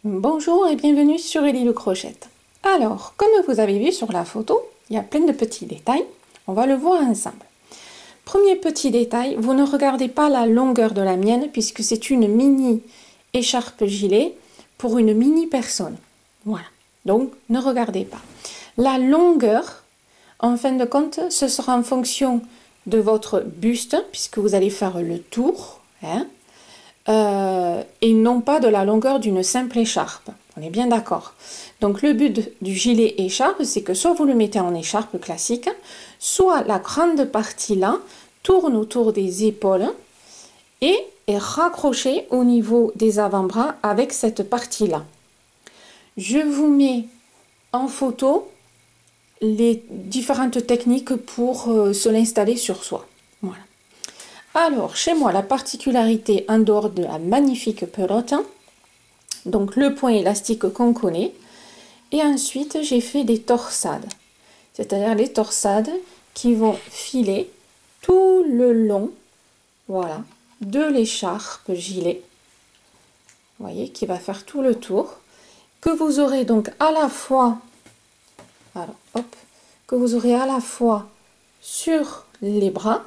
Bonjour et bienvenue sur Ellie le Crochette. Alors, comme vous avez vu sur la photo, il y a plein de petits détails. On va le voir ensemble. Premier petit détail, vous ne regardez pas la longueur de la mienne puisque c'est une mini écharpe gilet pour une mini personne. Voilà, donc ne regardez pas. La longueur, en fin de compte, ce sera en fonction de votre buste puisque vous allez faire le tour, hein, et non pas de la longueur d'une simple écharpe. On est bien d'accord. Donc le but du gilet écharpe, c'est que soit vous le mettez en écharpe classique, soit la grande partie là tourne autour des épaules et est raccrochée au niveau des avant-bras avec cette partie là. Je vous mets en photo les différentes techniques pour se l'installer sur soi. Voilà. Alors, chez moi, la particularité en dehors de la magnifique pelote, donc le point élastique qu'on connaît, et ensuite j'ai fait des torsades, c'est-à-dire les torsades qui vont filer tout le long, voilà, de l'écharpe gilet, vous voyez, qui va faire tout le tour, que vous aurez donc à la fois, alors, hop, que vous aurez à la fois sur les bras,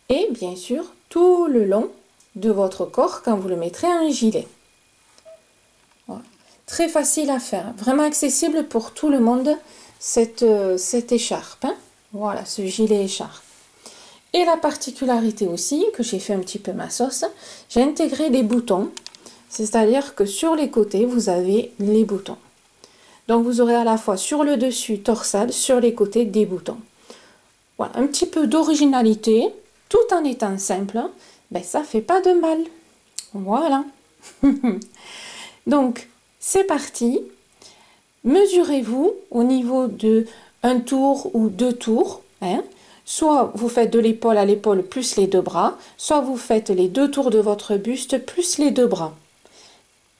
et bien sûr tout le long de votre corps quand vous le mettrez en gilet. Voilà. Très facile à faire, vraiment accessible pour tout le monde cette écharpe, hein. Voilà, ce gilet écharpe. Et la particularité aussi, que j'ai fait un petit peu ma sauce, j'ai intégré des boutons, c'est-à-dire que sur les côtés vous avez les boutons. Donc vous aurez à la fois sur le dessus torsade, sur les côtés des boutons. Voilà, un petit peu d'originalité, tout en étant simple, ben ça fait pas de mal. Voilà. Donc, c'est parti. Mesurez-vous au niveau de un tour ou deux tours. Hein. Soit vous faites de l'épaule à l'épaule plus les deux bras, soit vous faites les deux tours de votre buste plus les deux bras.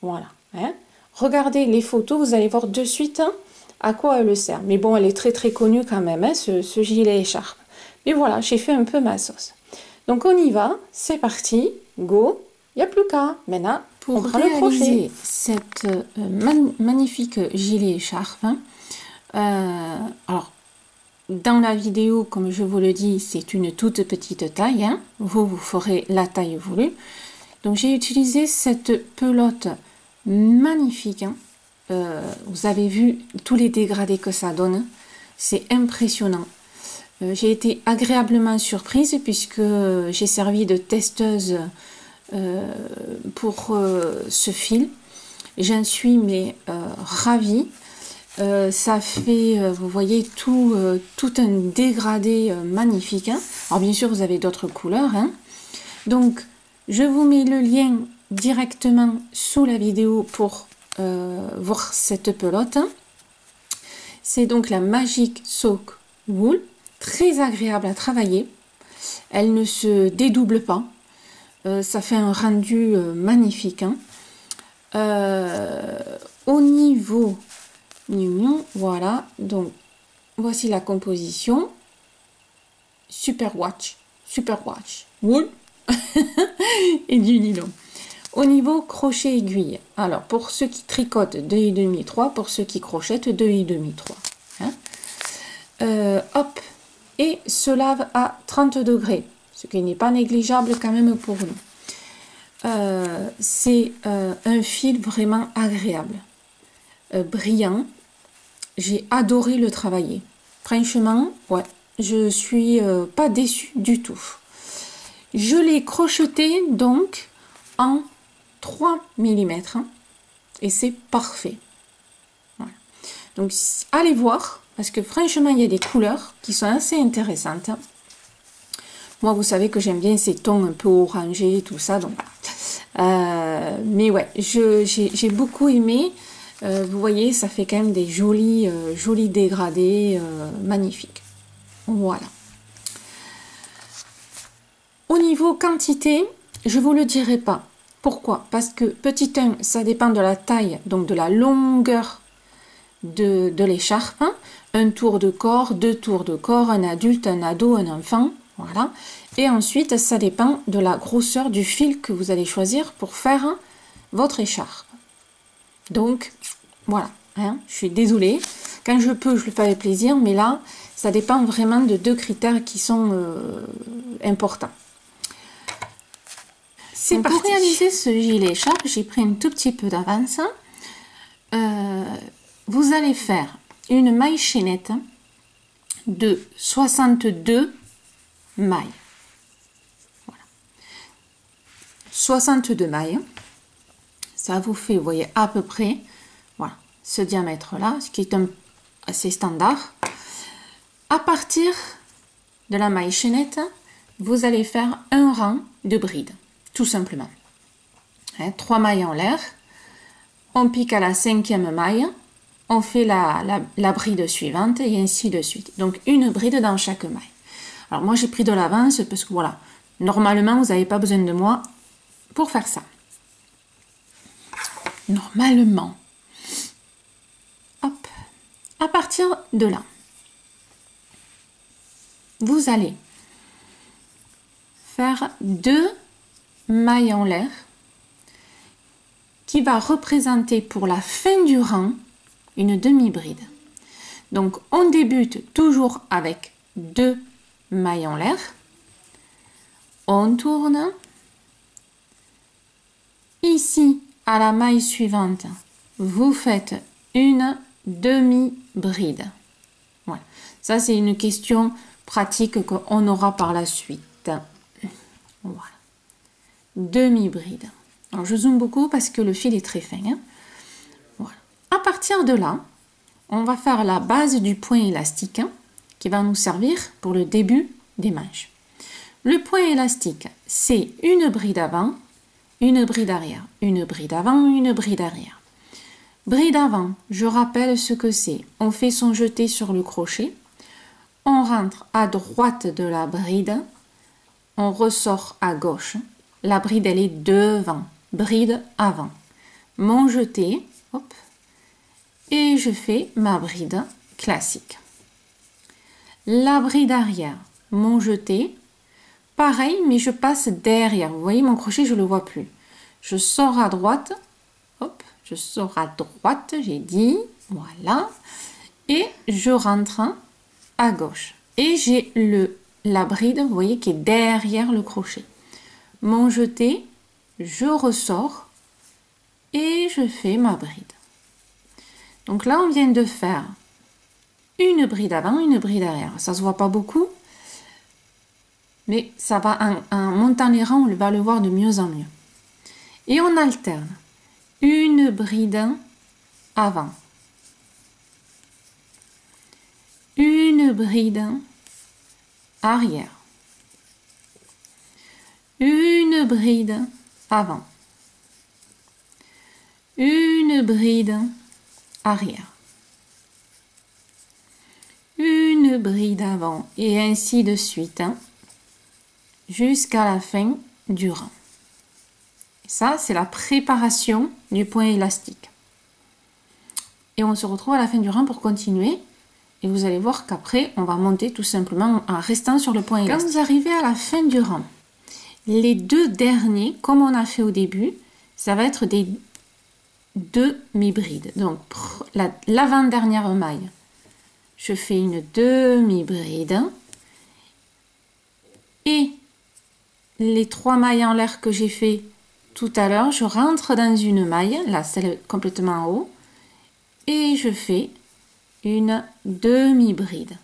Voilà. Hein. Regardez les photos, vous allez voir de suite hein, à quoi elle sert. Mais bon, elle est très très connue quand même, hein, ce gilet écharpe. Mais voilà, j'ai fait un peu ma sauce. Donc on y va, c'est parti, go, il n'y a plus qu'à. Maintenant, pour réaliser cette magnifique gilet écharpe, alors dans la vidéo, comme je vous le dis, c'est une toute petite taille, hein, vous ferez la taille voulue. Donc j'ai utilisé cette pelote magnifique, hein. Vous avez vu tous les dégradés que ça donne, c'est impressionnant. J'ai été agréablement surprise puisque j'ai servi de testeuse pour ce fil. J'en suis mais ravie. Ça fait, vous voyez, tout un dégradé magnifique. Hein. Alors bien sûr, vous avez d'autres couleurs. Hein. Donc, je vous mets le lien directement sous la vidéo pour voir cette pelote. C'est donc la Magic Sock Wool. Très agréable à travailler, elle ne se dédouble pas, ça fait un rendu magnifique. Hein. Au niveau voilà, donc voici la composition. Super watch wool et du nylon. Au niveau crochet aiguille, alors pour ceux qui tricotent 2,5 3, pour ceux qui crochettent 2,5 3. Hein. Hop, et se lave à 30 degrés, ce qui n'est pas négligeable quand même pour nous. C'est un fil vraiment agréable, brillant. J'ai adoré le travailler. Franchement, ouais, je suis pas déçue du tout. Je l'ai crocheté donc en 3 mm hein, et c'est parfait. Voilà. Donc allez voir. Parce que franchement, il y a des couleurs qui sont assez intéressantes. Moi, vous savez que j'aime bien ces tons un peu orangés, tout ça. Donc, mais ouais, j'ai beaucoup aimé. Vous voyez, ça fait quand même des jolis dégradés magnifiques. Voilà. Au niveau quantité, je ne vous le dirai pas. Pourquoi? Parce que petit 1, ça dépend de la taille, donc de la longueur de l'écharpe. Hein. Un tour de corps, 2 tours de corps, un adulte, un ado, un enfant, voilà. Et ensuite, ça dépend de la grosseur du fil que vous allez choisir pour faire votre écharpe. Donc, voilà, hein, je suis désolée. Quand je peux, je le fais avec plaisir, mais là, ça dépend vraiment de 2 critères qui sont importants. C'est pour réaliser ce gilet écharpe, j'ai pris un tout petit peu d'avance. Vous allez faire une maille chaînette de 62 mailles. Voilà. 62 mailles. Ça vous fait, vous voyez, à peu près, voilà, ce diamètre-là, ce qui est assez standard. À partir de la maille chaînette, vous allez faire un rang de brides, tout simplement. 3 mailles en l'air, on pique à la 5e maille, on fait la bride suivante et ainsi de suite. Donc une bride dans chaque maille. Alors moi j'ai pris de l'avance parce que voilà, normalement vous n'avez pas besoin de moi pour faire ça. Normalement. Hop. À partir de là, vous allez faire 2 mailles en l'air qui va représenter pour la fin du rang une demi-bride. Donc on débute toujours avec 2 mailles en l'air. On tourne. Ici, à la maille suivante, vous faites une demi-bride. Voilà. Ça, c'est une question pratique qu'on aura par la suite. Voilà. Demi-bride. Alors, je zoome beaucoup parce que le fil est très fin. Hein. Voilà. À partir de là, on va faire la base du point élastique hein, qui va nous servir pour le début des manches. Le point élastique, c'est une bride avant, une bride arrière, une bride avant, une bride arrière. Bride avant, je rappelle ce que c'est. On fait son jeté sur le crochet, on rentre à droite de la bride, on ressort à gauche. La bride, elle est devant, bride avant. Mon jeté, hop, et je fais ma bride classique. La bride arrière, mon jeté, pareil, mais je passe derrière. Vous voyez, mon crochet, je ne le vois plus. Je sors à droite. Hop, je sors à droite, j'ai dit. Voilà. Et je rentre à gauche. Et j'ai la bride, vous voyez, qui est derrière le crochet. Mon jeté, je ressors et je fais ma bride. Donc là, on vient de faire une bride avant, une bride arrière. Ça ne se voit pas beaucoup. Mais ça va, en montant les rangs, on va le voir de mieux en mieux. Et on alterne. Une bride avant. Une bride arrière. Une bride avant. Une bride arrière. Une bride avant. Et ainsi de suite. Hein, jusqu'à la fin du rang. Ça, c'est la préparation du point élastique. Et on se retrouve à la fin du rang pour continuer. Et vous allez voir qu'après, on va monter tout simplement en restant sur le point élastique. Quand vous arrivez à la fin du rang, les 2 derniers, comme on a fait au début, ça va être des demi-brides. Donc, l'avant-dernière maille, je fais une demi-bride. Et les 3 mailles en l'air que j'ai fait tout à l'heure, je rentre dans une maille, là celle complètement en haut, et je fais une demi-bride.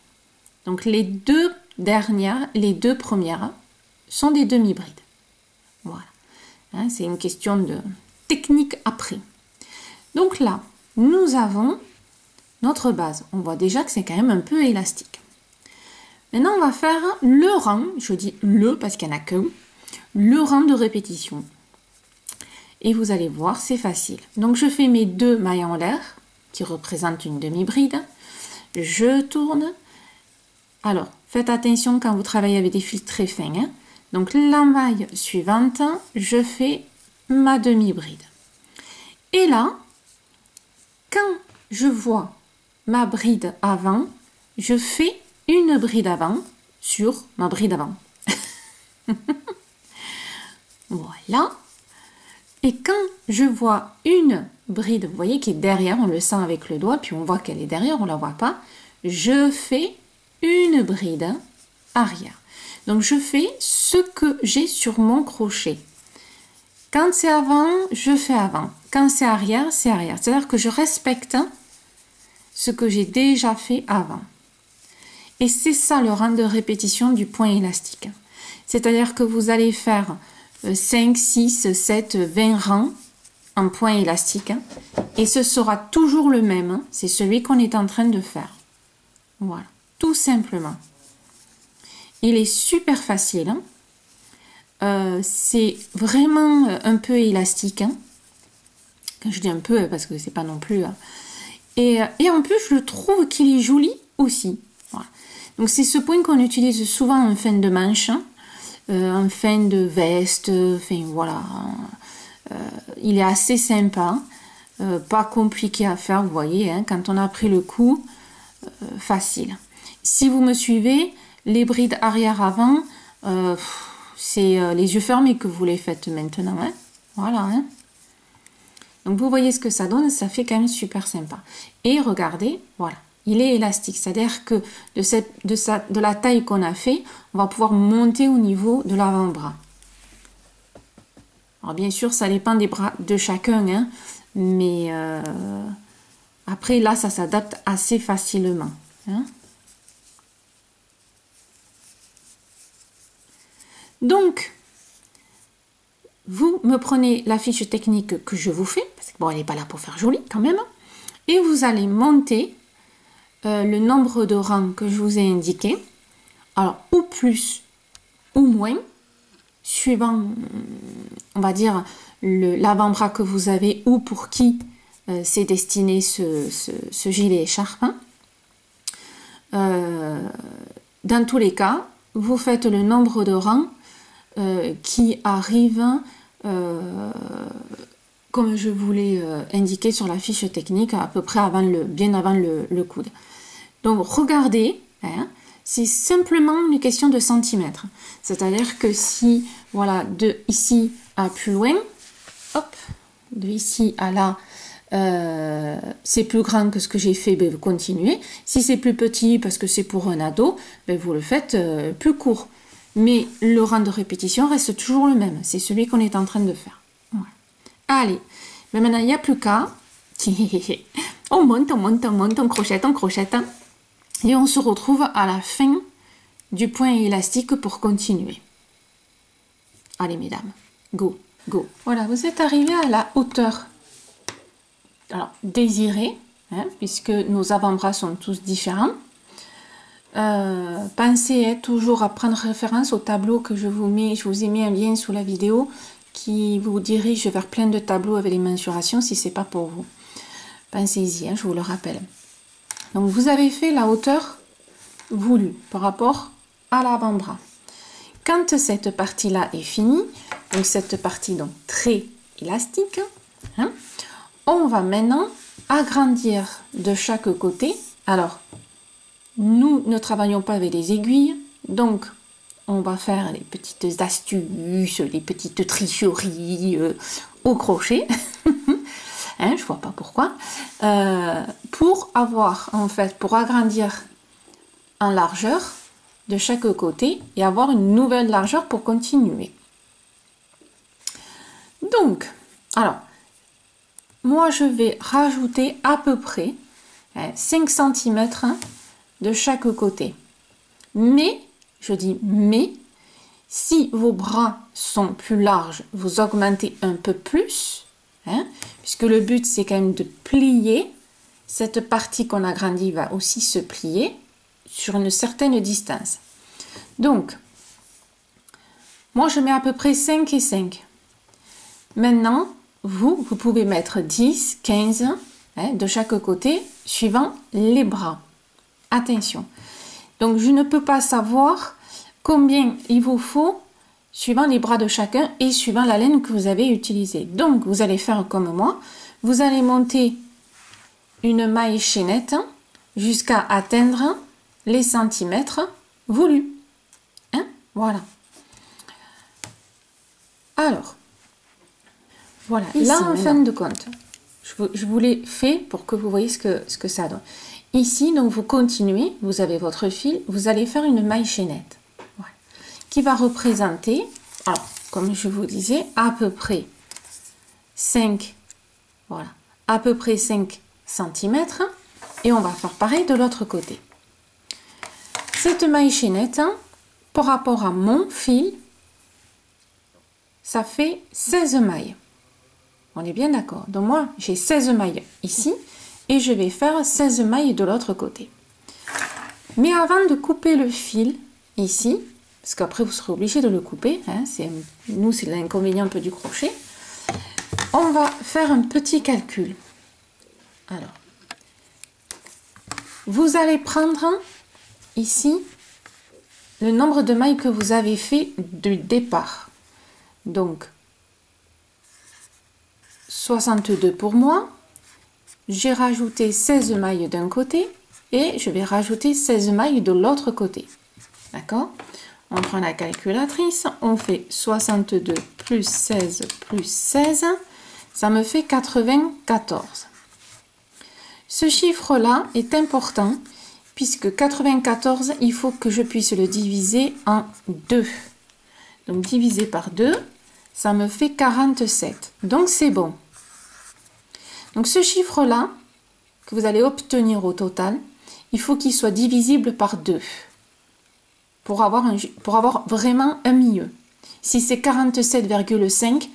Donc les 2 dernières, les 2 premières sont des demi-brides. Voilà. Hein, c'est une question de technique après. Donc là, nous avons notre base. On voit déjà que c'est quand même un peu élastique. Maintenant, on va faire le rang, je dis le parce qu'il n'y en a qu'un, le rang de répétition. Et vous allez voir, c'est facile. Donc, je fais mes 2 mailles en l'air, qui représentent une demi-bride. Je tourne. Alors, faites attention quand vous travaillez avec des fils très fins. Hein. Donc, la maille suivante, je fais ma demi-bride. Et là, quand je vois ma bride avant, je fais une bride avant sur ma bride avant. Voilà. Et quand je vois une bride, vous voyez, qui est derrière, on le sent avec le doigt, puis on voit qu'elle est derrière, on la voit pas, je fais une bride arrière. Donc je fais ce que j'ai sur mon crochet. Quand c'est avant, je fais avant. Quand c'est arrière, c'est arrière. C'est-à-dire que je respecte ce que j'ai déjà fait avant. Et c'est ça le rang de répétition du point élastique. C'est-à-dire que vous allez faire 5, 6, 7, 20 rangs en point élastique. Et ce sera toujours le même. C'est celui qu'on est en train de faire. Voilà, tout simplement. Il est super facile. C'est vraiment un peu élastique. Quand je dis un peu, parce que c'est pas non plus... Et en plus, je trouve qu'il est joli aussi. Voilà. Donc c'est ce point qu'on utilise souvent en fin de manche, en fin de veste, enfin voilà. Il est assez sympa, pas compliqué à faire, vous voyez, hein, quand on a pris le coup, facile. Si vous me suivez, les brides arrière-avant, c'est les yeux fermés que vous les faites maintenant. Hein. Voilà. Hein. Donc vous voyez ce que ça donne, ça fait quand même super sympa. Et regardez, voilà, il est élastique. C'est-à-dire que de la taille qu'on a fait, on va pouvoir monter au niveau de l'avant-bras. Alors bien sûr, ça dépend des bras de chacun, hein, mais après là, ça s'adapte assez facilement. Hein. Donc, vous me prenez la fiche technique que je vous fais, parce que bon, elle n'est pas là pour faire joli quand même, et vous allez monter le nombre de rangs que je vous ai indiqué, alors ou plus ou moins, suivant, on va dire, l'avant-bras que vous avez ou pour qui c'est destiné ce gilet écharpe. Dans tous les cas, vous faites le nombre de rangs qui arrive comme je vous l'ai indiqué sur la fiche technique à peu près bien avant le coude. Donc regardez, hein, c'est simplement une question de centimètres. C'est-à-dire que si, voilà, de ici à plus loin, hop, de ici à là, c'est plus grand que ce que j'ai fait, ben, vous continuez. Si c'est plus petit parce que c'est pour un ado, ben, vous le faites plus court. Mais le rang de répétition reste toujours le même. C'est celui qu'on est en train de faire. Voilà. Allez, mais maintenant il n'y a plus qu'à. On monte, on crochette, et on se retrouve à la fin du point élastique pour continuer. Allez mesdames, go, go. Voilà, vous êtes arrivés à la hauteur désirée, hein, puisque nos avant-bras sont tous différents. Pensez toujours à prendre référence au tableau que je vous ai mis un lien sous la vidéo qui vous dirige vers plein de tableaux avec les mensurations si c'est pas pour vous. Pensez-y, hein, je vous le rappelle. Donc vous avez fait la hauteur voulue par rapport à l'avant-bras. Quand cette partie-là est finie, donc cette partie donc très élastique, hein, on va maintenant agrandir de chaque côté. Alors, nous ne travaillons pas avec des aiguilles, donc on va faire des petites astuces, des petites tricheries au crochet. Hein, je vois pas pourquoi. Pour avoir, en fait, pour agrandir en largeur de chaque côté et avoir une nouvelle largeur pour continuer. Donc, alors, moi je vais rajouter à peu près 5 cm de chaque côté. Mais, je dis mais, si vos bras sont plus larges, vous augmentez un peu plus, hein, puisque le but c'est quand même de plier. Cette partie qu'on agrandit va aussi se plier sur une certaine distance. Donc, moi je mets à peu près 5 et 5. Maintenant, vous pouvez mettre 10, 15 hein, de chaque côté, suivant les bras. Attention. Donc, je ne peux pas savoir combien il vous faut suivant les bras de chacun et suivant la laine que vous avez utilisée. Donc, vous allez faire comme moi. Vous allez monter une maille chaînette jusqu'à atteindre les centimètres voulus. Hein? Voilà. Alors, Voilà, ici, là en maintenant. fin de compte, je vous l'ai fait pour que vous voyez ce que ça donne. Ici, donc vous continuez, vous avez votre fil, vous allez faire une maille chaînette. Voilà, qui va représenter, alors, comme je vous disais, à peu près 5, voilà, à peu près 5 cm. Et on va faire pareil de l'autre côté. Cette maille chaînette, par rapport à mon fil, ça fait 16 mailles. On est bien d'accord. Donc moi, j'ai 16 mailles ici et je vais faire 16 mailles de l'autre côté. Mais avant de couper le fil ici, parce qu'après vous serez obligé de le couper, hein, nous c'est l'inconvénient un peu du crochet, on va faire un petit calcul. Alors, vous allez prendre ici le nombre de mailles que vous avez fait du départ. Donc, 62 pour moi. J'ai rajouté 16 mailles d'un côté et je vais rajouter 16 mailles de l'autre côté. D'accord? On prend la calculatrice, on fait 62 plus 16 plus 16, ça me fait 94. Ce chiffre-là est important puisque 94, il faut que je puisse le diviser en 2. Donc divisé par 2, ça me fait 47. Donc c'est bon. Donc ce chiffre-là, que vous allez obtenir au total, il faut qu'il soit divisible par 2 pour avoir vraiment un milieu. Si c'est 47,5,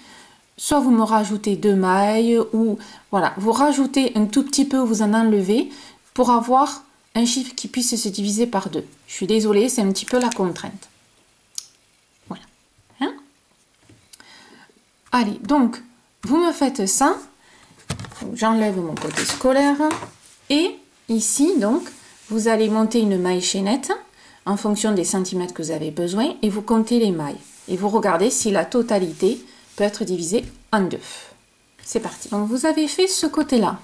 soit vous me rajoutez 2 mailles ou voilà, vous rajoutez un tout petit peu, vous en enlevez pour avoir un chiffre qui puisse se diviser par 2. Je suis désolée, c'est un petit peu la contrainte. Voilà. Hein? Allez, donc, vous me faites ça. J'enlève mon côté scolaire. Et ici, donc, vous allez monter une maille chaînette en fonction des centimètres que vous avez besoin et vous comptez les mailles. Et vous regardez si la totalité peut être divisée en 2. C'est parti. Donc, vous avez fait ce côté-là.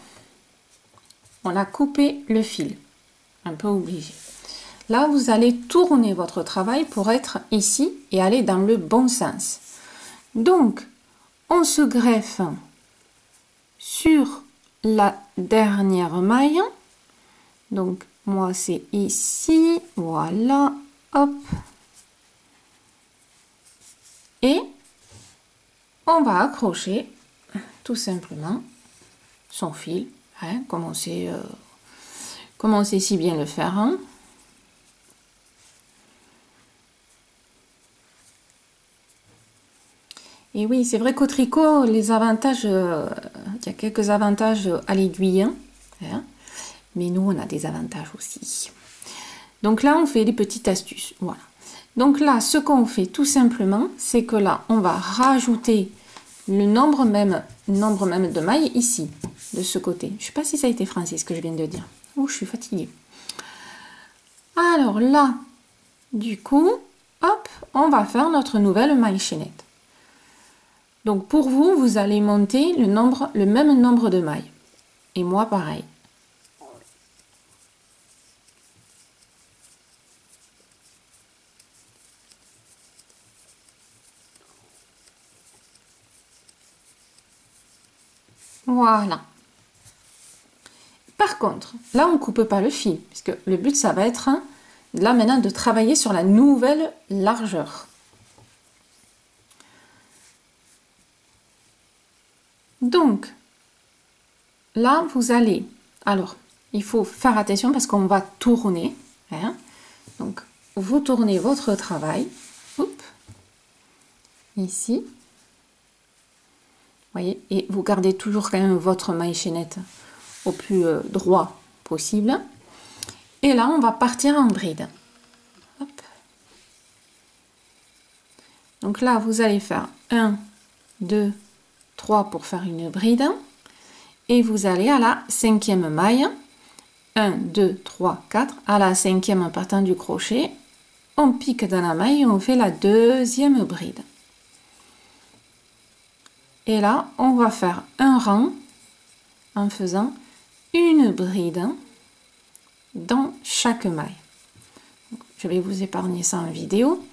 On a coupé le fil. Un peu obligé. Là, vous allez tourner votre travail pour être ici et aller dans le bon sens. Donc, on se greffe sur la dernière maille. Donc, moi, c'est ici. Voilà. Hop. Et on va accrocher tout simplement son fil. Hein, comme on sait si bien le faire. Hein. Et oui, c'est vrai qu'au tricot, les avantages, il y a quelques avantages à l'aiguille, hein, mais nous, on a des avantages aussi. Donc là, on fait des petites astuces. Voilà. Donc là, ce qu'on fait tout simplement, c'est que là, on va rajouter le nombre même de mailles ici, de ce côté. Je ne sais pas si ça a été français, ce que je viens de dire. Oh, je suis fatiguée. Alors là, du coup, hop, on va faire notre nouvelle maille chaînette. Donc pour vous, vous allez monter le même nombre de mailles. Et moi, pareil. Voilà. Par contre, là, on ne coupe pas le fil, puisque le but, ça va être, là maintenant, de travailler sur la nouvelle largeur. Donc, là, vous allez... Alors, il faut faire attention parce qu'on va tourner. Hein. Donc, vous tournez votre travail. Oups, ici. Voyez, et vous gardez toujours quand même votre maille chaînette au plus droit possible. Et là, on va partir en bride. Hop. Donc là, vous allez faire 1, 2, 3 pour faire une bride. Et vous allez à la 5e maille. 1, 2, 3, 4. À la 5e en partant du crochet, on pique dans la maille et on fait la 2e bride. Et là, on va faire un rang en faisant une bride dans chaque maille. Je vais vous épargner ça en vidéo.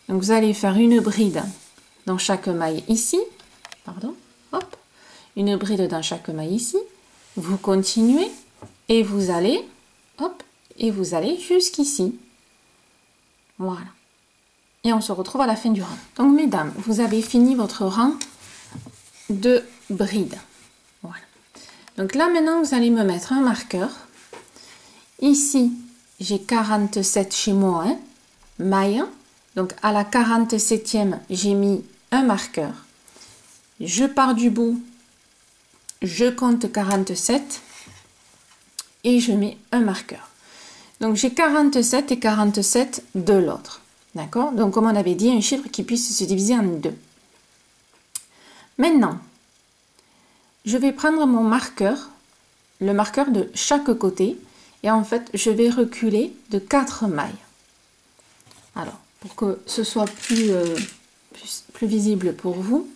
Donc, vous allez faire une bride dans chaque maille ici. Pardon. Hop. une bride dans chaque maille ici. Vous continuez et vous allez, hop, et vous allez jusqu'ici. Voilà. Et on se retrouve à la fin du rang. Donc, mesdames, vous avez fini votre rang de brides. Voilà. Donc là, maintenant, vous allez me mettre un marqueur. Ici, j'ai 47 chez moi, hein, mailles. Donc, à la 47e, j'ai mis un marqueur. Je pars du bout, je compte 47 et je mets un marqueur. Donc, j'ai 47 et 47 de l'autre. D'accord? Donc, comme on avait dit, un chiffre qui puisse se diviser en deux. Maintenant, je vais prendre mon marqueur, le marqueur de chaque côté, et en fait, je vais reculer de 4 mailles. Alors, pour que ce soit plus visible pour vous,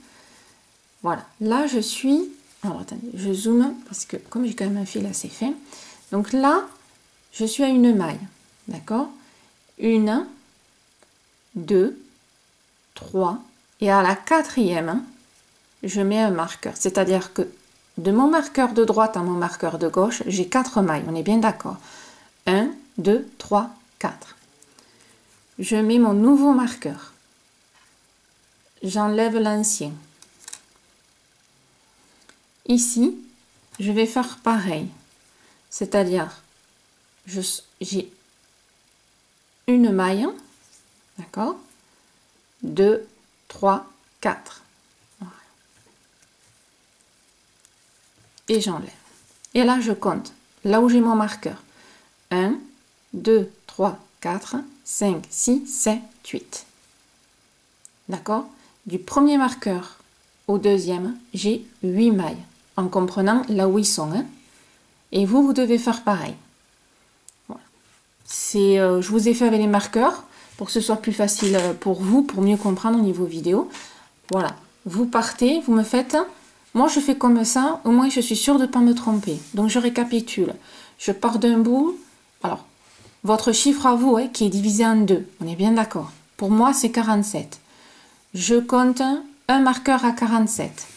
voilà. Là, je suis... Alors, attendez, je zoome, parce que comme j'ai quand même un fil assez fin. Donc là, je suis à une maille. D'accord? 1, 2, 3. Et à la 4e, je mets un marqueur. C'est-à-dire que de mon marqueur de droite à mon marqueur de gauche, j'ai 4 mailles. On est bien d'accord? 1, 2, 3, 4. Je mets mon nouveau marqueur. J'enlève l'ancien. Ici, je vais faire pareil. C'est-à-dire, j'ai une maille, d'accord? 2, 3, 4. Voilà. Et j'enlève. Et là, je compte. Là où j'ai mon marqueur. 1, 2, 3, 4, 5, 6, 7, 8. D'accord? Du premier marqueur au deuxième, j'ai 8 mailles. En comprenant là où ils sont. Hein? Et vous devez faire pareil. Voilà. Je vous ai fait avec les marqueurs pour que ce soit plus facile pour vous, pour mieux comprendre au niveau vidéo. Voilà. Vous partez, vous me faites... Moi, je fais comme ça, au moins je suis sûre de ne pas me tromper. Donc, je récapitule. Je pars d'un bout. Alors, votre chiffre à vous, hein, qui est divisé en 2. On est bien d'accord. Pour moi, c'est 47. Je compte un marqueur à 47.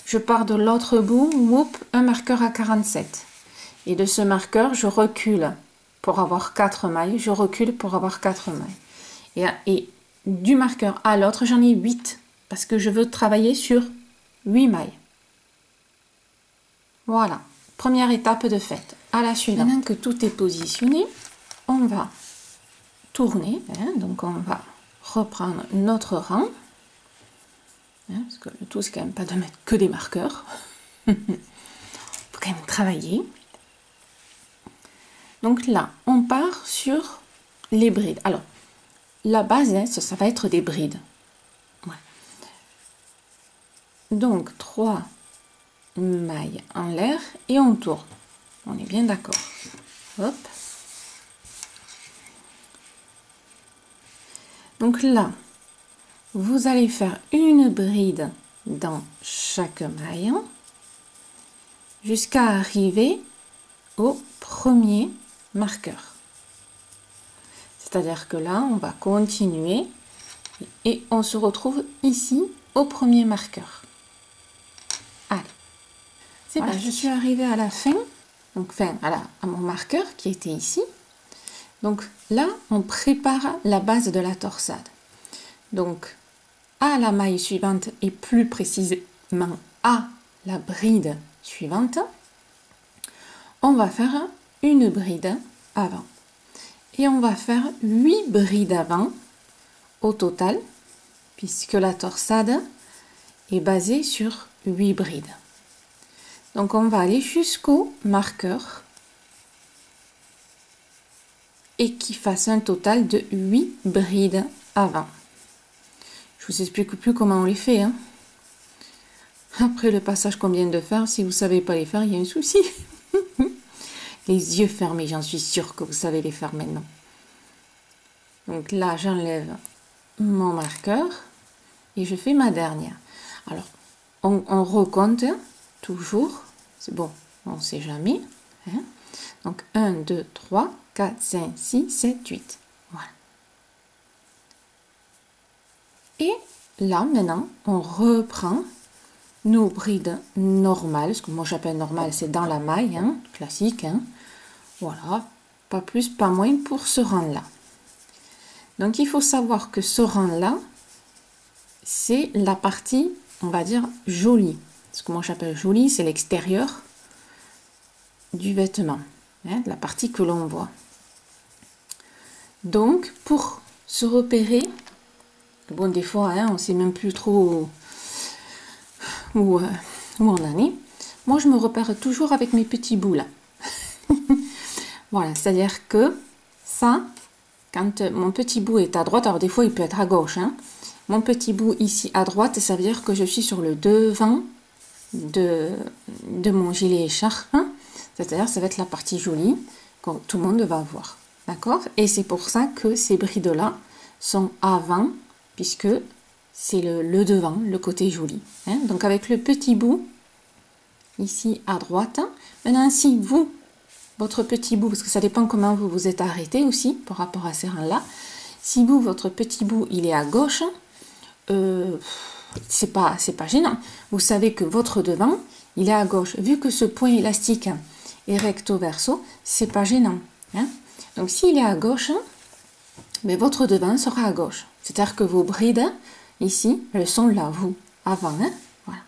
Je pars de l'autre bout, whoop, un marqueur à 47. Et de ce marqueur, je recule pour avoir 4 mailles. Je recule pour avoir 4 mailles. Et du marqueur à l'autre, j'en ai 8. Parce que je veux travailler sur 8 mailles. Voilà. Première étape de fait. À la suivante. Maintenant que tout est positionné, on va tourner. Hein, donc, on va reprendre notre rang. Hein, parce que le tout, c'est quand même pas de mettre que des marqueurs. Il faut quand même travailler. Donc là, on part sur les brides. Alors, la base, hein, ça va être des brides. Ouais. Donc, 3 mailles en l'air et on tourne. On est bien d'accord. Hop. Donc là, vous allez faire une bride dans chaque maille jusqu'à arriver au premier marqueur. C'est-à-dire que là, on va continuer et on se retrouve ici au premier marqueur. Allez, c'est voilà, je suis arrivée à la fin, donc à mon marqueur qui était ici. Donc là, on prépare la base de la torsade. Donc, à la maille suivante et plus précisément à la bride suivante, on va faire une bride avant. Et on va faire 8 brides avant au total, puisque la torsade est basée sur 8 brides. Donc, on va aller jusqu'au marqueur et qui fasse un total de 8 brides avant. Je vous explique plus comment on les fait. Hein. Après le passage qu'on vient de faire, si vous ne savez pas les faire, il y a un souci. Les yeux fermés, j'en suis sûre que vous savez les faire maintenant. Donc là, j'enlève mon marqueur et je fais ma dernière. Alors, on recompte toujours. C'est bon, on ne sait jamais. Hein. Donc 1, 2, 3, 4, 5, 6, 7, 8. Voilà. Et là, maintenant, on reprend nos brides normales, ce que moi j'appelle normal, c'est dans la maille, hein, classique, hein. Voilà, pas plus, pas moins pour ce rang-là. Donc il faut savoir que ce rang-là, c'est la partie, on va dire, jolie. Ce que moi j'appelle jolie, c'est l'extérieur du vêtement, hein, la partie que l'on voit. Donc pour se repérer, bon des fois hein, on sait même plus trop où on en est. Moi je me repère toujours avec mes petits bouts là. Voilà, c'est-à-dire que ça, quand mon petit bout est à droite, alors des fois il peut être à gauche, hein, mon petit bout ici à droite, ça veut dire que je suis sur le devant de mon gilet écharpe, hein, c'est-à-dire ça va être la partie jolie que tout le monde va voir, d'accord? Et c'est pour ça que ces brides-là sont avant, puisque c'est le devant, le côté joli, hein. Donc avec le petit bout ici à droite, maintenant si vous, votre petit bout, parce que ça dépend comment vous vous êtes arrêté aussi par rapport à ces rangs-là. Si vous, votre petit bout, il est à gauche, c'est pas gênant. Vous savez que votre devant, il est à gauche. Vu que ce point élastique est recto verso, c'est pas gênant, hein. Donc s'il est à gauche, mais votre devant sera à gauche. C'est-à-dire que vos brides, ici, elles sont là, vous, avant, hein. Voilà.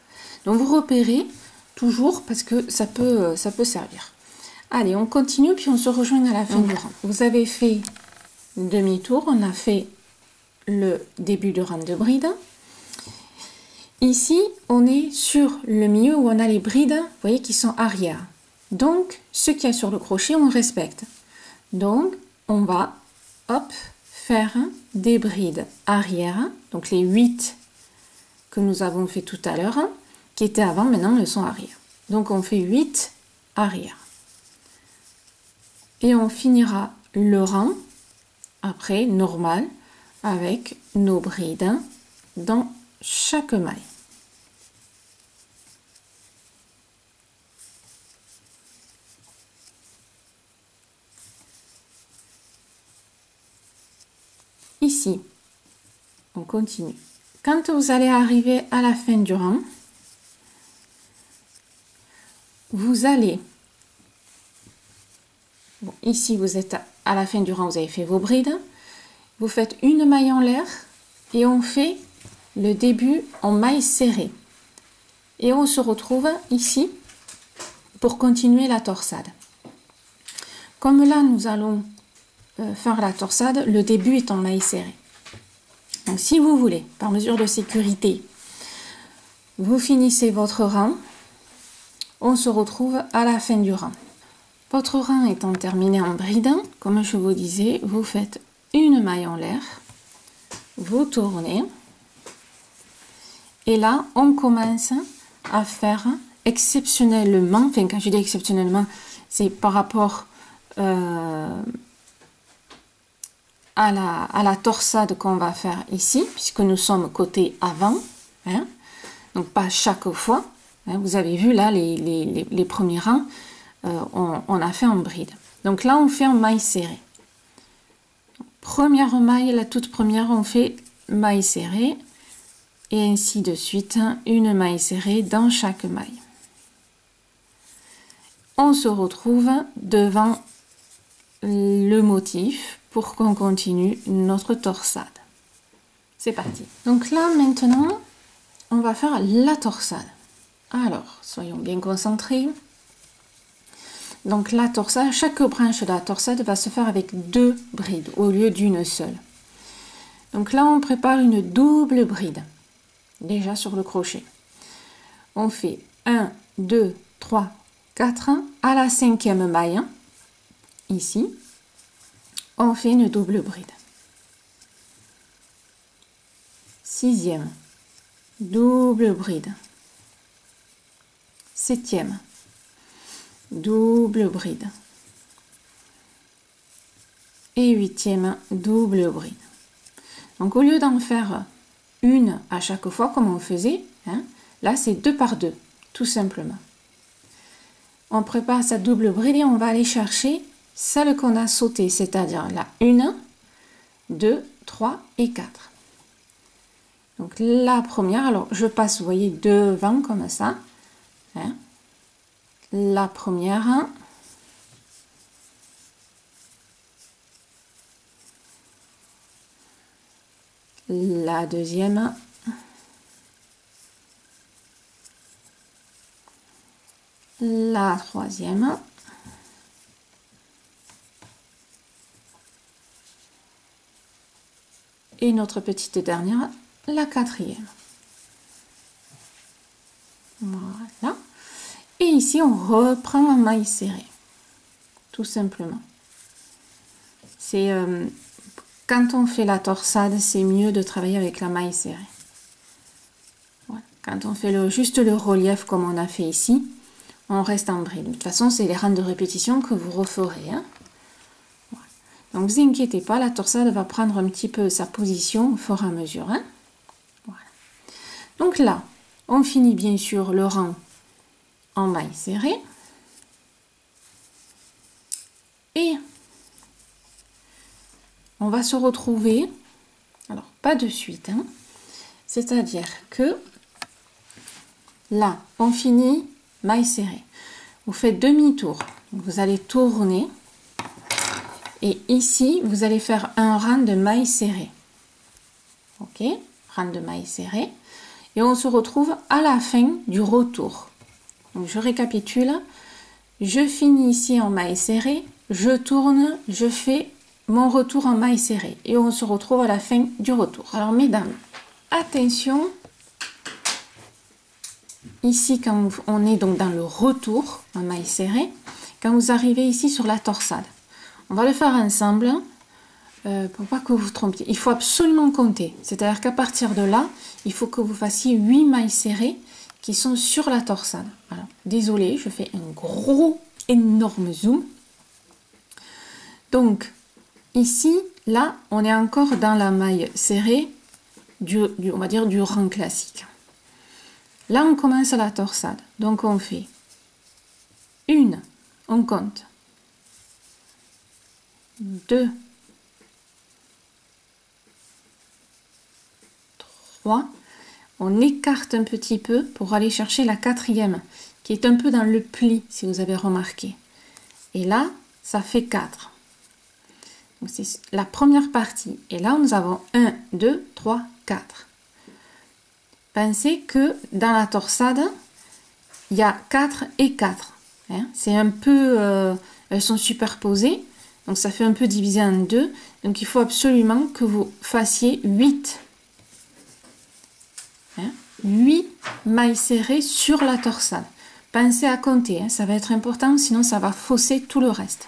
Donc vous repérez toujours parce que ça peut servir. Allez, on continue, puis on se rejoint à la fin du rang. Vous avez fait demi-tour, on a fait le début du rang de bride. Ici, on est sur le milieu où on a les brides, vous voyez, qui sont arrière. Donc, ce qu'il y a sur le crochet, on respecte. Donc, on va, hop, faire des brides arrière. Donc, les 8 que nous avons fait tout à l'heure, qui étaient avant, maintenant, elles sont arrière. Donc, on fait 8 arrière. Et on finira le rang, après, normal, avec nos brides dans chaque maille. Ici, on continue. Quand vous allez arriver à la fin du rang, vous allez... Bon, ici, vous êtes à la fin du rang, vous avez fait vos brides. Vous faites une maille en l'air et on fait le début en maille serrée. Et on se retrouve ici pour continuer la torsade. Comme là, nous allons faire la torsade, le début est en maille serrée. Donc, si vous voulez, par mesure de sécurité, vous finissez votre rang, on se retrouve à la fin du rang. Votre rang étant terminé en bride, comme je vous disais, vous faites une maille en l'air, vous tournez, et là, on commence à faire exceptionnellement, enfin quand je dis exceptionnellement, c'est par rapport à la torsade qu'on va faire ici, puisque nous sommes côté avant, hein, donc pas chaque fois, hein, vous avez vu là les premiers rangs, on a fait en bride. Donc là, on fait en maille serrée. Première maille, la toute première, on fait maille serrée. Et ainsi de suite, une maille serrée dans chaque maille. On se retrouve devant le motif pour qu'on continue notre torsade. C'est parti. Donc là, maintenant, on va faire la torsade. Alors, soyons bien concentrés. Donc la torsade, chaque branche de la torsade va se faire avec 2 brides au lieu d'une seule. Donc là, on prépare une double bride, déjà sur le crochet. On fait 1, 2, 3, 4, à la 5e maille, ici, on fait une double bride. 6e, double bride. 7e, double bride. Et 8e, double bride. Donc au lieu d'en faire une à chaque fois comme on faisait, hein, là c'est 2 par 2, tout simplement. On prépare sa double bride et on va aller chercher celle qu'on a sautée, c'est-à-dire la 1, 2, 3 et 4. Donc la première, alors je passe, vous voyez, devant comme ça. Hein. La première. La deuxième. La troisième. Et notre petite dernière, la quatrième. Voilà. Et ici, on reprend en maille serrée. Tout simplement. C'est quand on fait la torsade, c'est mieux de travailler avec la maille serrée. Voilà. Quand on fait juste le relief comme on a fait ici, on reste en bride. De toute façon, c'est les rangs de répétition que vous referez. Hein. Voilà. Donc, ne vous inquiétez pas, la torsade va prendre un petit peu sa position au fur et à mesure. Hein. Voilà. Donc là, on finit bien sûr le rang en maille serrée. Et on va se retrouver, alors pas de suite, hein, c'est-à-dire que là, on finit maille serrée. Vous faites demi-tour, vous allez tourner et ici, vous allez faire un rang de maille serrée. Ok, rang de maille serrée. Et on se retrouve à la fin du retour. Donc je récapitule, je finis ici en maille serrée, je tourne, je fais mon retour en maille serrée et on se retrouve à la fin du retour. Alors mesdames, attention, ici quand on est donc dans le retour en maille serrée, quand vous arrivez ici sur la torsade, on va le faire ensemble pour pas que vous vous trompiez. Il faut absolument compter, c'est-à-dire qu'à partir de là, il faut que vous fassiez 8 mailles serrées qui sont sur la torsade. Alors, désolée, je fais un gros, énorme zoom. Donc, ici, là, on est encore dans la maille serrée, on va dire du rang classique. Là, on commence la torsade. Donc, on fait une, on compte, 2, 3, on écarte un petit peu pour aller chercher la quatrième, qui est un peu dans le pli, si vous avez remarqué. Et là, ça fait 4. C'est la première partie. Et là, nous avons 1, 2, 3, 4. Pensez que dans la torsade, il y a 4 et 4. Hein? C'est un peu... elles sont superposées. Donc, ça fait un peu divisé en deux. Donc, il faut absolument que vous fassiez 8. Hein? 8 mailles serrées sur la torsade. Pensez à compter. Hein? Ça va être important, sinon ça va fausser tout le reste.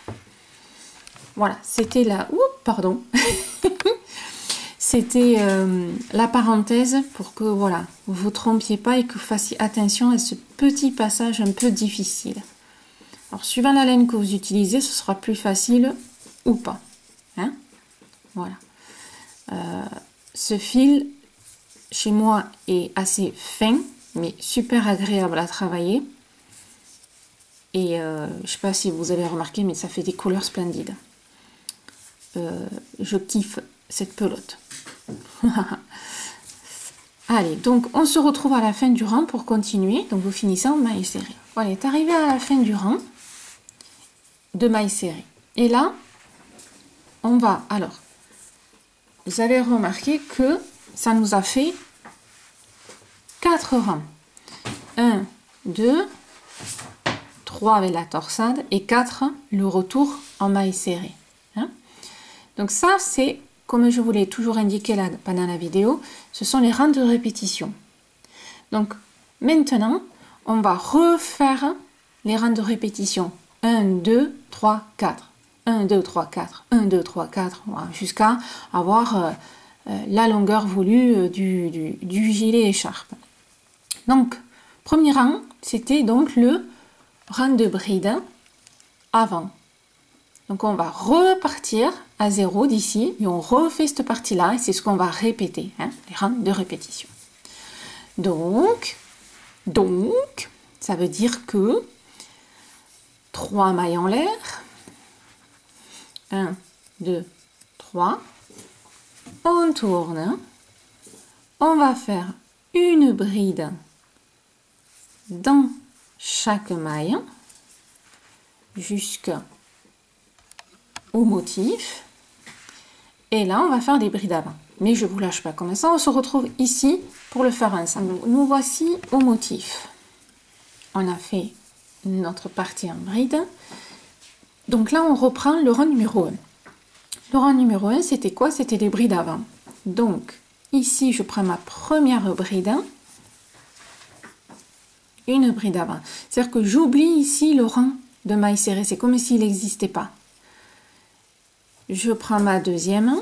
Voilà, c'était la... Ouh, pardon. C'était la parenthèse pour que, voilà, vous ne vous trompiez pas et que vous fassiez attention à ce petit passage un peu difficile. Alors, suivant la laine que vous utilisez, ce sera plus facile ou pas. Hein? Voilà. Ce fil, chez moi, est assez fin, mais super agréable à travailler. Et je ne sais pas si vous avez remarqué, mais ça fait des couleurs splendides. Je kiffe cette pelote. Allez, donc on se retrouve à la fin du rang pour continuer. Donc vous finissez en maille serrée. Voilà, est arrivé à la fin du rang de maille serrée. Et là, on va, alors, vous avez remarqué que ça nous a fait 4 rangs. 1, 2, 3 avec la torsade et 4 le retour en maille serrée. Hein? Donc ça, c'est, comme je vous l'ai toujours indiqué là, pendant la vidéo, ce sont les rangs de répétition. Donc maintenant, on va refaire les rangs de répétition. 1, 2, 3, 4. 1, 2, 3, 4. 1, 2, 3, 4. Voilà, jusqu'à avoir la longueur voulue du gilet écharpe. Donc, premier rang, c'était donc le rang de bride avant. Donc on va repartir à 0 d'ici et on refait cette partie-là et c'est ce qu'on va répéter, hein, les rangs de répétition. Donc, ça veut dire que 3 mailles en l'air, 1, 2, 3, on tourne, on va faire une bride dans chaque maille jusqu'au motif. Et là, on va faire des brides avant. Mais je ne vous lâche pas comme ça. On se retrouve ici pour le faire ensemble. Nous voici au motif. On a fait notre partie en bride. Donc là, on reprend le rang numéro 1. Le rang numéro 1, c'était quoi? C'était les brides avant. Donc, ici, je prends ma première bride. Une bride avant. C'est-à-dire que j'oublie ici le rang de mailles serrées. C'est comme s'il n'existait pas. Je prends ma deuxième.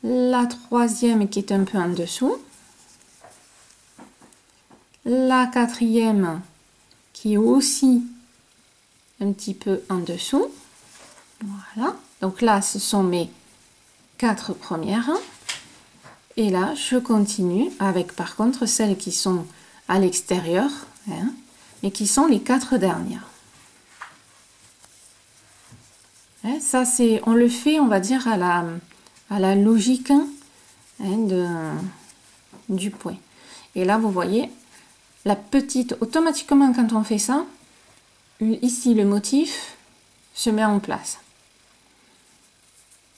La troisième qui est un peu en dessous. La quatrième qui est aussi un petit peu en dessous. Voilà. Donc là, ce sont mes 4 premières. Et là, je continue avec par contre celles qui sont à l'extérieur, hein, et qui sont les 4 dernières. Hein, ça, c'est, on le fait, on va dire, à la logique, hein, du point. Et là, vous voyez, la petite, automatiquement, quand on fait ça, ici, le motif se met en place.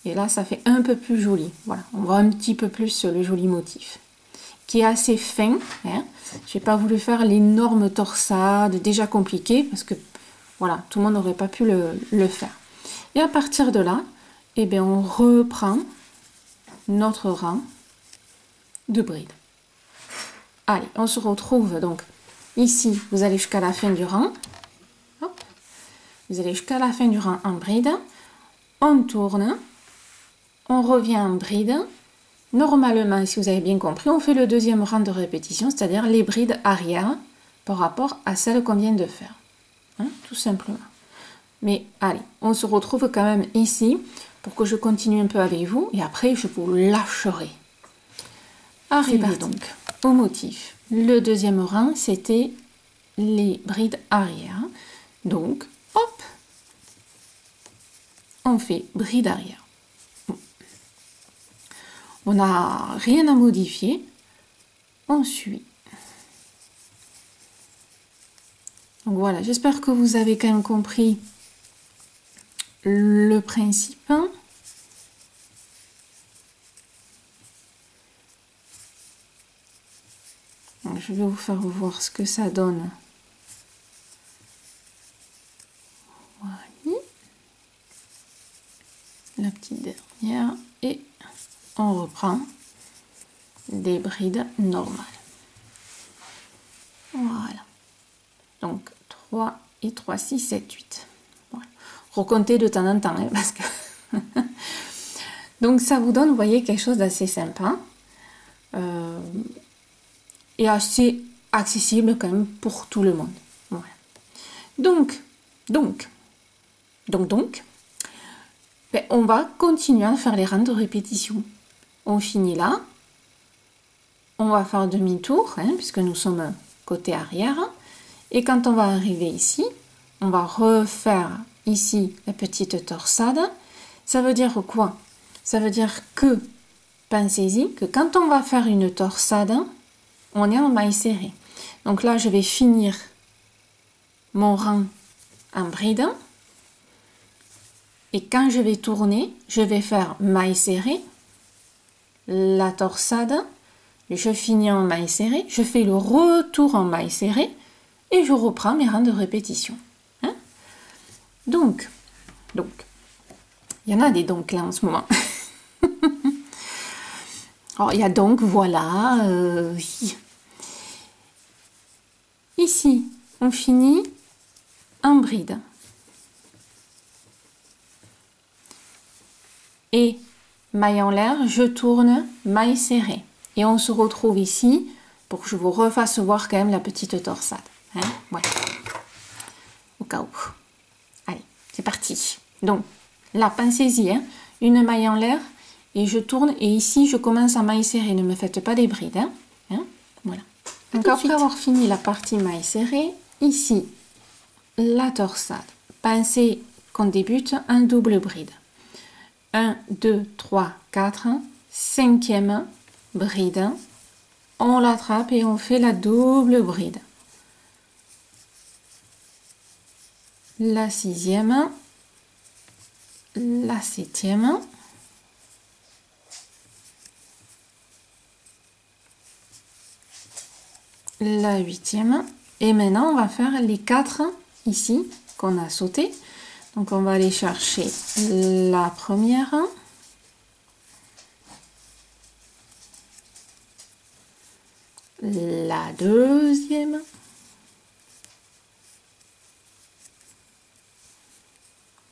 Et là, ça fait un peu plus joli. Voilà, on voit un petit peu plus le joli motif, qui est assez fin. Hein. Je n'ai pas voulu faire l'énorme torsade, déjà compliqué, parce que, voilà, tout le monde n'aurait pas pu le faire. Et à partir de là, eh bien, on reprend notre rang de bride. Allez, on se retrouve donc ici, vous allez jusqu'à la fin du rang. Hop. Vous allez jusqu'à la fin du rang en bride. On tourne. On revient en bride. Normalement, si vous avez bien compris, on fait le deuxième rang de répétition, c'est-à-dire les brides arrière par rapport à celle qu'on vient de faire. Hein, tout simplement. Mais allez, on se retrouve quand même ici pour que je continue un peu avec vous et après je vous lâcherai. Arrivé donc au motif. Le deuxième rang, c'était les brides arrière. Donc, hop, on fait bride arrière. On n'a rien à modifier. On suit. Donc voilà, j'espère que vous avez quand même compris le principe. Donc, je vais vous faire voir ce que ça donne. Voilà. La petite dernière et on reprend des brides normales. Voilà. Donc 3 et 3, 6, 7, 8. Voilà. Recomptez de temps en temps, hein, parce que donc ça vous donne, vous voyez, quelque chose d'assez sympa et assez accessible quand même pour tout le monde. Voilà. Donc, ben, on va continuer à faire les rangs de répétition. On finit là. On va faire demi-tour, hein, puisque nous sommes côté arrière. Et quand on va arriver ici, on va refaire ici la petite torsade. Ça veut dire quoi? Ça veut dire que, pensez-y, que quand on va faire une torsade, on est en maille serrée. Donc là, je vais finir mon rang en bride. Et quand je vais tourner, je vais faire maille serrée, la torsade, je finis en maille serrée, je fais le retour en maille serrée et je reprends mes rangs de répétition. Hein? Donc, il y en a des donc là en ce moment. Alors, il y a donc, voilà, ici, on finit en bride. Et maille en l'air, je tourne, maille serrée. Et on se retrouve ici pour que je vous refasse voir quand même la petite torsade. Hein, voilà. Au cas où. Allez, c'est parti. Donc, là, pensez-y, hein, une maille en l'air et je tourne. Et ici, je commence en maille serrée. Ne me faites pas des brides. Hein, voilà. Donc, après avoir fini la partie maille serrée, ici, la torsade. Pensez qu'on débute en double bride. 1, 2, 3, 4, 5e bride, on l'attrape et on fait la double bride. La 6e, la 7e, la 8e, et maintenant on va faire les 4 ici qu'on a sauté. Donc on va aller chercher la première, la deuxième,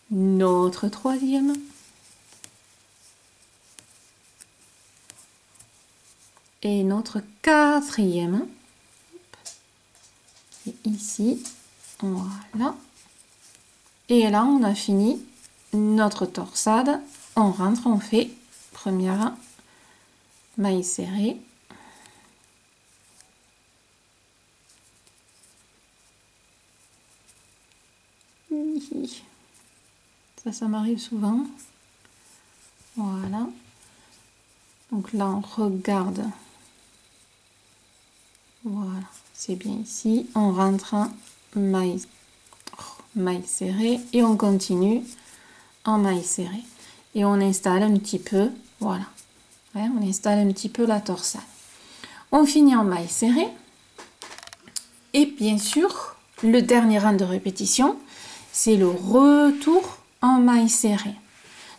notre troisième, et notre quatrième. Et ici, voilà. Et là, on a fini notre torsade. On rentre, on fait première maille serrée. Ça m'arrive souvent. Voilà. Donc là, on regarde. Voilà, c'est bien ici. On rentre maille serrée et on continue en maille serrée. Et on installe un petit peu, voilà. Ouais, on installe un petit peu la torsade. On finit en maille serrée. Et bien sûr, le dernier rang de répétition, c'est le retour en maille serrée.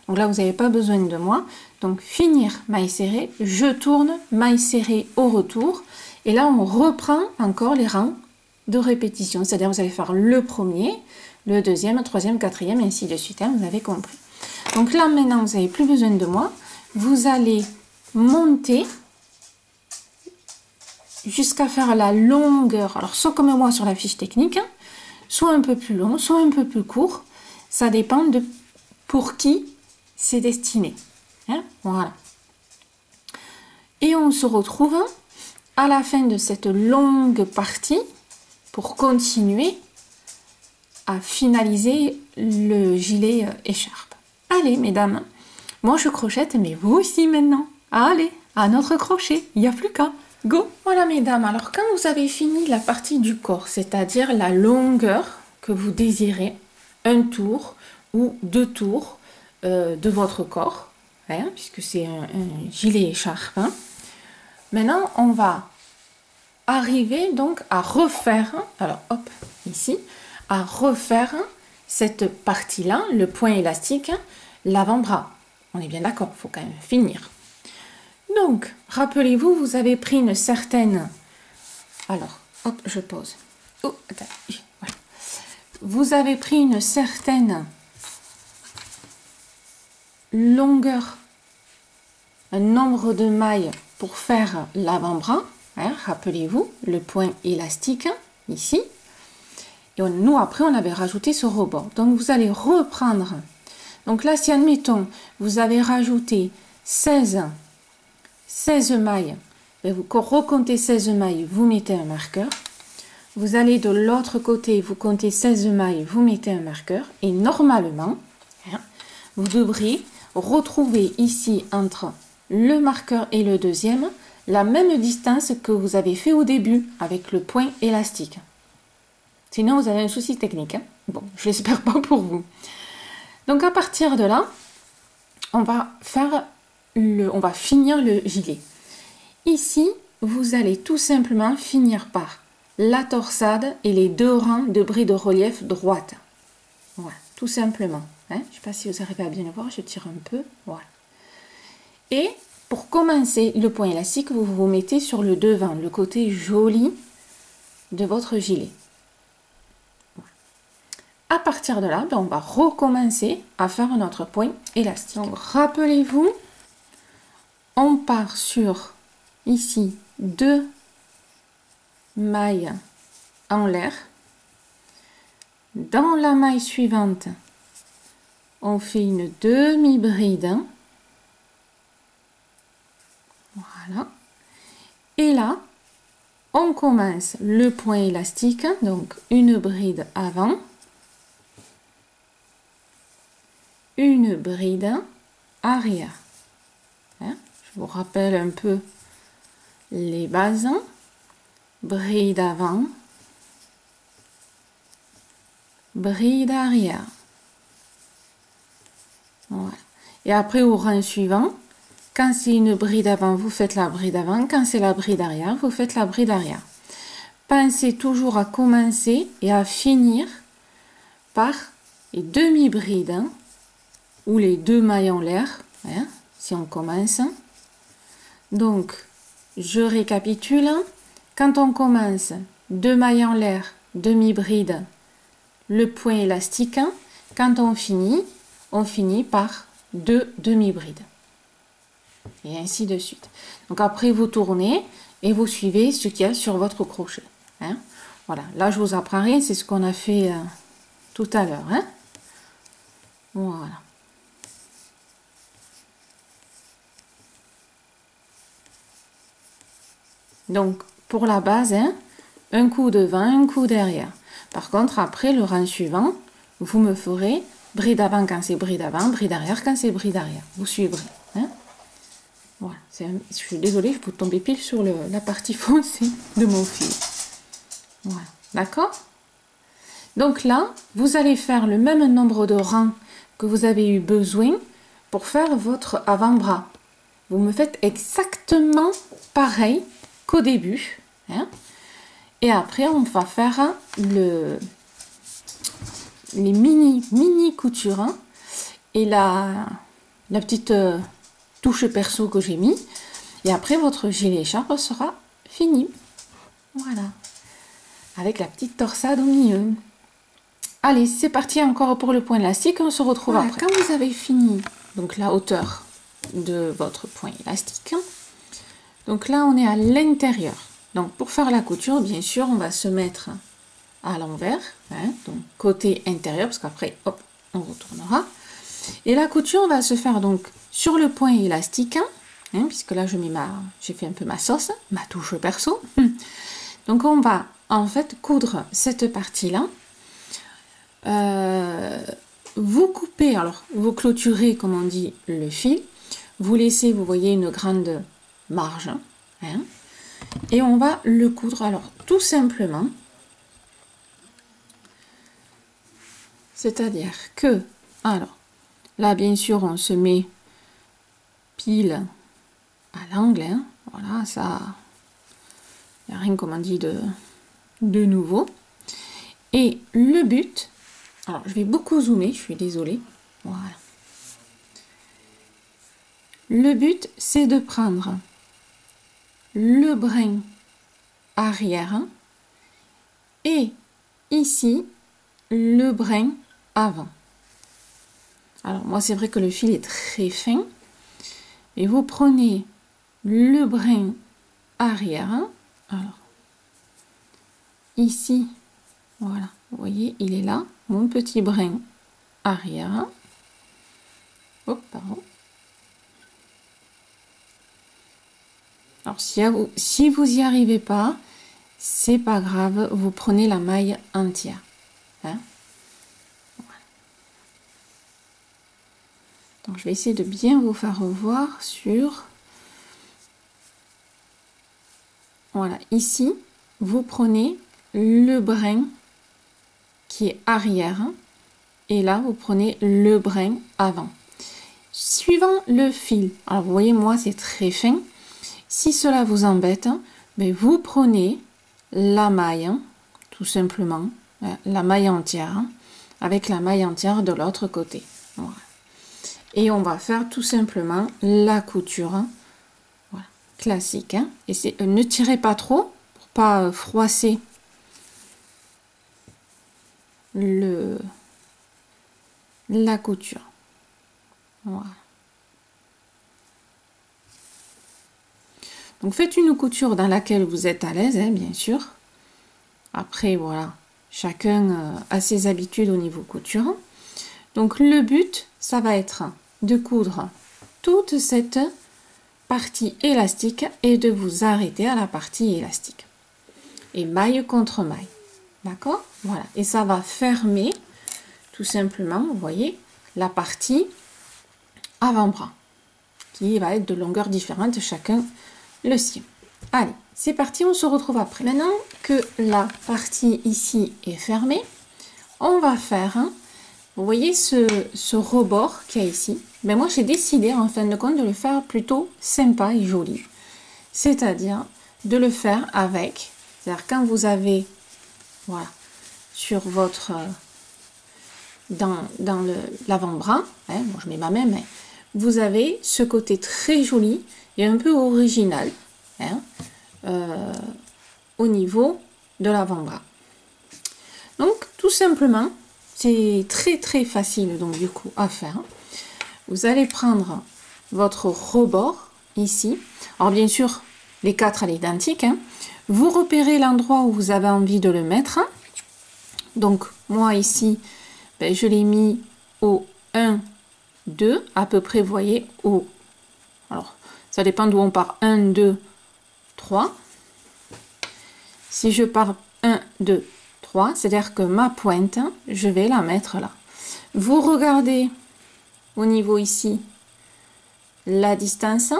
Donc là, vous n'avez pas besoin de moi. Donc finir maille serrée, je tourne, maille serrée au retour. Et là, on reprend encore les rangs de répétition. C'est-à-dire, vous allez faire le premier, le deuxième, le troisième, quatrième, et ainsi de suite. Hein, vous avez compris. Donc là, maintenant, vous n'avez plus besoin de moi. Vous allez monter jusqu'à faire la longueur. Alors, soit comme moi sur la fiche technique, hein, soit un peu plus long, soit un peu plus court. Ça dépend de pour qui c'est destiné. Hein, voilà. Et on se retrouve à la fin de cette longue partie pour continuer à finaliser le gilet écharpe. Allez, mesdames, moi je crochette, mais vous aussi maintenant. Allez, à notre crochet, il n'y a plus qu'à. Go! Voilà, mesdames, alors quand vous avez fini la partie du corps, c'est-à-dire la longueur que vous désirez, un tour ou 2 tours de votre corps, hein, puisque c'est un gilet écharpe, hein. Maintenant, on va arriver donc à refaire, alors hop, ici, à refaire cette partie-là, le point élastique, l'avant-bras. On est bien d'accord, il faut quand même finir. Donc, rappelez-vous, vous avez pris une certaine... Alors, hop, je pose. Oh, attends, voilà. Vous avez pris une certaine longueur, un nombre de mailles pour faire l'avant-bras. Hein, rappelez-vous, le point élastique, ici. Et nous, après, on avait rajouté ce rebord. Donc, vous allez reprendre. Donc là, si, admettons, vous avez rajouté 16 mailles, et vous recomptez 16 mailles, vous mettez un marqueur. Vous allez de l'autre côté, vous comptez 16 mailles, vous mettez un marqueur. Et normalement, hein, vous devrez retrouver ici, entre le marqueur et le deuxième, la même distance que vous avez fait au début avec le point élastique. Sinon, vous avez un souci technique. Hein. Bon, je l'espère pas pour vous. Donc, à partir de là, on va finir le gilet. Ici, vous allez tout simplement finir par la torsade et les 2 rangs de brides de relief droite. Voilà, tout simplement. Hein. Je ne sais pas si vous arrivez à bien le voir, je tire un peu. Voilà. Et pour commencer le point élastique, vous vous mettez sur le devant, le côté joli de votre gilet. Voilà. À partir de là, on va recommencer à faire notre point élastique. Donc, rappelez-vous, on part sur, ici, 2 mailles en l'air. Dans la maille suivante, on fait une demi-bride. Voilà. Et là, on commence le point élastique, donc une bride avant, une bride arrière. Hein, vous rappelle un peu les bases. Bride avant, bride arrière. Voilà. Et après au rang suivant, quand c'est une bride avant, vous faites la bride avant. Quand c'est la bride arrière, vous faites la bride arrière. Pensez toujours à commencer et à finir par les demi-brides, hein, ou les 2 mailles en l'air, hein, si on commence. Donc, je récapitule. Quand on commence, 2 mailles en l'air, demi-bride, le point élastique. Quand on finit par 2 demi-brides. Et ainsi de suite. Donc après, vous tournez et vous suivez ce qu'il y a sur votre crochet. Hein. Voilà, là je vous apprends rien, c'est ce qu'on a fait tout à l'heure. Hein. Voilà. Donc, pour la base, hein, un coup devant, un coup derrière. Par contre, après, le rang suivant, vous me ferez bride avant quand c'est bride avant, bride arrière quand c'est bride arrière. Vous suivrez. Hein. Voilà. Je suis désolée, je peux tomber pile sur la partie foncée de mon fil. Voilà. D'accord? Donc là, vous allez faire le même nombre de rangs que vous avez eu besoin pour faire votre avant-bras. Vous me faites exactement pareil qu'au début. Hein. Et après, on va faire les mini coutures, hein, et la petite touche perso que j'ai mis. Et après, votre gilet écharpe sera fini. Voilà. Avec la petite torsade au milieu. Allez, c'est parti encore pour le point élastique. On se retrouve voilà, après. Quand vous avez fini donc la hauteur de votre point élastique, donc là, on est à l'intérieur. Donc, pour faire la couture, bien sûr, on va se mettre à l'envers, hein, donc côté intérieur, parce qu'après, hop, on retournera. Et la couture va se faire donc sur le point élastique, hein, puisque là, j'ai fait un peu ma sauce, ma touche perso. Donc, on va en fait coudre cette partie-là. Vous coupez, alors vous clôturez, comme on dit, le fil. Vous laissez, vous voyez, une grande marge, hein, et on va le coudre. Alors, tout simplement, c'est-à-dire que, alors, là, bien sûr, on se met pile à l'angle, hein, voilà, ça, il n'y a rien, comme on dit, de nouveau. Et le but, alors, je vais beaucoup zoomer, je suis désolée, voilà. Le but, c'est de prendre le brin arrière et ici, le brin avant. Alors, moi, c'est vrai que le fil est très fin. Et vous prenez le brin arrière. Alors, ici, voilà, vous voyez, il est là. Mon petit brin arrière. Hop, pardon. Alors, si vous n'y arrivez pas, c'est pas grave, vous prenez la maille entière. Hein, voilà. Donc, je vais essayer de bien vous faire voir sur... Voilà, ici, vous prenez le brin qui est arrière et là, vous prenez le brin avant. Suivant le fil, alors vous voyez, moi, c'est très fin. Si cela vous embête, mais vous prenez la maille, tout simplement, la maille entière, avec la maille entière de l'autre côté. Voilà. Et on va faire tout simplement la couture, voilà, classique. Hein. Et ne tirez pas trop pour pas froisser la couture. Voilà. Donc faites une couture dans laquelle vous êtes à l'aise, hein, bien sûr. Après, voilà, chacun a ses habitudes au niveau couture. Donc le but, ça va être de coudre toute cette partie élastique et de vous arrêter à la partie élastique. Et maille contre maille. D'accord? Voilà. Et ça va fermer, tout simplement, vous voyez, la partie avant-bras. qui va être de longueur différente, chacun le sien. Allez, c'est parti, on se retrouve après. Maintenant que la partie ici est fermée, on va faire, vous voyez ce rebord qu'il y a ici, mais moi j'ai décidé en fin de compte de le faire plutôt sympa et joli. C'est-à-dire de le faire avec, c'est-à-dire quand vous avez, voilà, sur votre, dans l'avant-bras, bon, je mets ma main, mais vous avez ce côté très joli et un peu original, au niveau de l'avant-bras. Donc tout simplement, c'est très très facile donc du coup à faire. Vous allez prendre votre rebord ici. Alors bien sûr, les quatre à l'identique. Vous repérez l'endroit où vous avez envie de le mettre. Donc moi ici, je l'ai mis au 1, 2, à peu près, vous voyez, au... Alors, ça dépend d'où on part. 1, 2, 3. Si je pars 1, 2, 3, c'est-à-dire que ma pointe, je vais la mettre là. Vous regardez au niveau ici la distance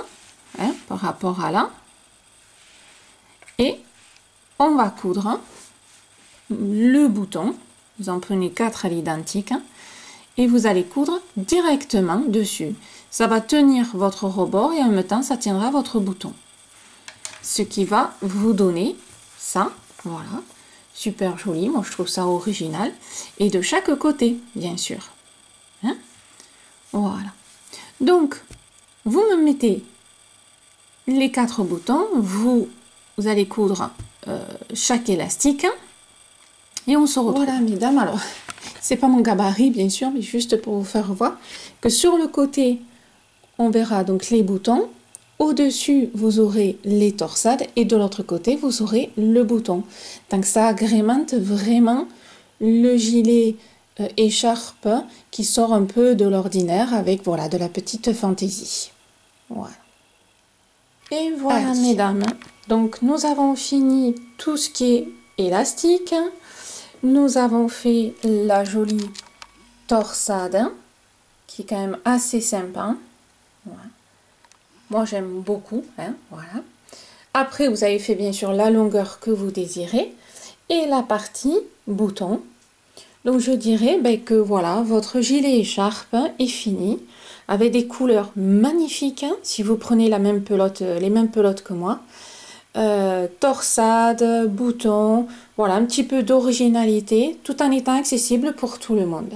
par rapport à là. Et on va coudre le bouton. Vous en prenez 4 à l'identique. Et vous allez coudre directement dessus. Ça va tenir votre rebord et en même temps, ça tiendra votre bouton. Ce qui va vous donner ça, voilà. Super joli, moi je trouve ça original. Et de chaque côté, bien sûr. Voilà. Donc, vous me mettez les 4 boutons, vous allez coudre chaque élastique. Et on se retrouve. Voilà, mesdames, alors, c'est pas mon gabarit, bien sûr, mais juste pour vous faire voir que sur le côté, on verra donc les boutons. Au-dessus, vous aurez les torsades et de l'autre côté, vous aurez le bouton. Donc, ça agrémente vraiment le gilet écharpe qui sort un peu de l'ordinaire avec, voilà, de la petite fantaisie. Voilà. Et voilà, mesdames. Donc, nous avons fini tout ce qui est élastique. Nous avons fait la jolie torsade qui est quand même assez sympa. Voilà. Moi, j'aime beaucoup. Voilà. Après, vous avez fait bien sûr la longueur que vous désirez et la partie bouton. Donc, je dirais que voilà, votre gilet écharpe est fini avec des couleurs magnifiques. Si vous prenez la même pelote, les mêmes pelotes que moi. Torsade, bouton, voilà, un petit peu d'originalité, tout en étant accessible pour tout le monde.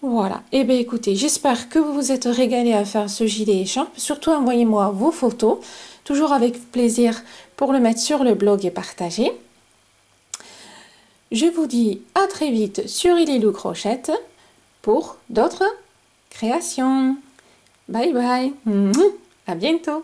Voilà, et bien écoutez, j'espère que vous vous êtes régalés à faire ce gilet écharpe. Surtout envoyez-moi vos photos, toujours avec plaisir pour le mettre sur le blog et partager. Je vous dis à très vite sur Lilou Crochette pour d'autres créations. Bye bye, à bientôt.